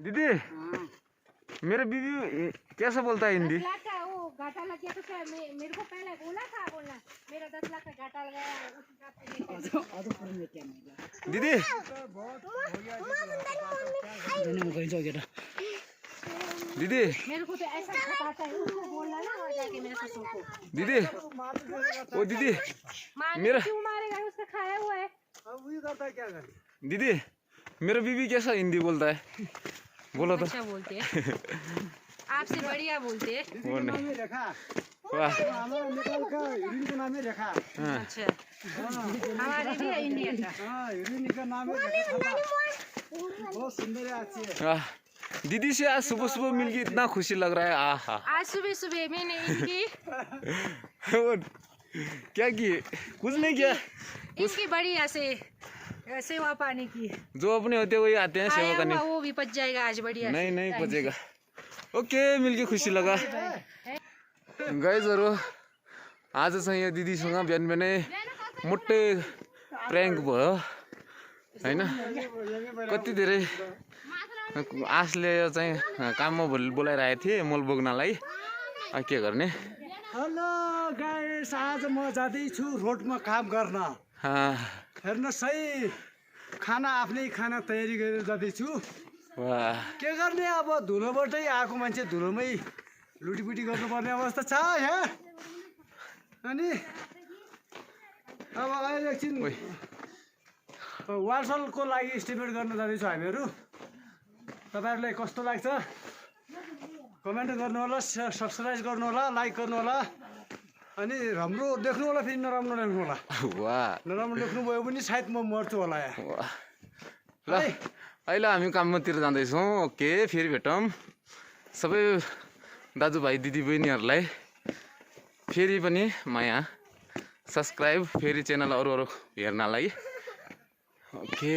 दीदी मेरा बीवी कैसा बोलता है हिंदी? 10 लाख का वो घाटा लग गया तो क्या मेरे को पहले बोला था बोलना मेरा 10 लाख का घाटा लगाया दीदी दीदी मेरे को तो ऐसा बताता है उसको बोलना ना वहाँ जाके मेरे ससुर को। दीदी ओ दीदी मेरा क्यों मारेगा उसका खाया हुआ है। दीदी मेरा बीवी कैसा हिंदी बोलता है? बोलो तो। अच्छा बोलते हैं आपसे बढ़िया बोलते हैं। वो नहीं वाह अच्छा हमारे भी है इंडिया का। दीदी से आज सुबह सुबह मिलके इतना खुशी लग रहा है। आहा आज सुबह सुबह मैंने इनकी क्या किए? कुछ नहीं किया। इनकी बढ़िया से सेवा पानी की जो अपने होते वही आते हैं सेवा करने। वो भी पच जाएगा आज बढ़िया। नहीं नहीं पचेगा। ओके मिलके खुसी लगा गाइजहरु। आज चाहिँ यो दिदीसँग बिहान बिहानै मोटे प्र्याङ्क भयो हैन। कति धेरै आशले चाहिँ काममा बोलाइरहेको थिएँ मल बोक्नलाई। के गर्ने। हेलो गाइस आज म जाँदैछु रोडमा काम गर्न। हेर्नुहोस् है खाना आफ्नै खाना तयारी गरेर जाँदैछु। वाह के गर्ने अब धुलोबाटै आएको मान्छे धुलोमै लुटीपुटी गर्नुपर्ने अवस्था छ यहाँ। अनि अब अहिले एकछिन वार्सलको लागि इस्टिमेट गर्न जाँदैछौँ हामीहरू। तपाईँहरूलाई कस्तो लाग्छ कमेन्ट गर्नु होला, सब्सक्राइब गर्नु होला, लाइक गर्नु होला। अनि राम्रो देख्नु होला फेरि नराम्रो देख्नु होला। वाह नराम्रो देख्नुभयो भने सायद म मर्छु होला यहाँ। ल अहिले हामी कामतिर जाँदैछौँ। ओके फेरि भेटौँ। सबै दाजुभाइ दिदीबहिनीहरूलाई फेरि पनि माया सब्सक्राइब फेरि च्यानल अरू हेर्नलाई। ओके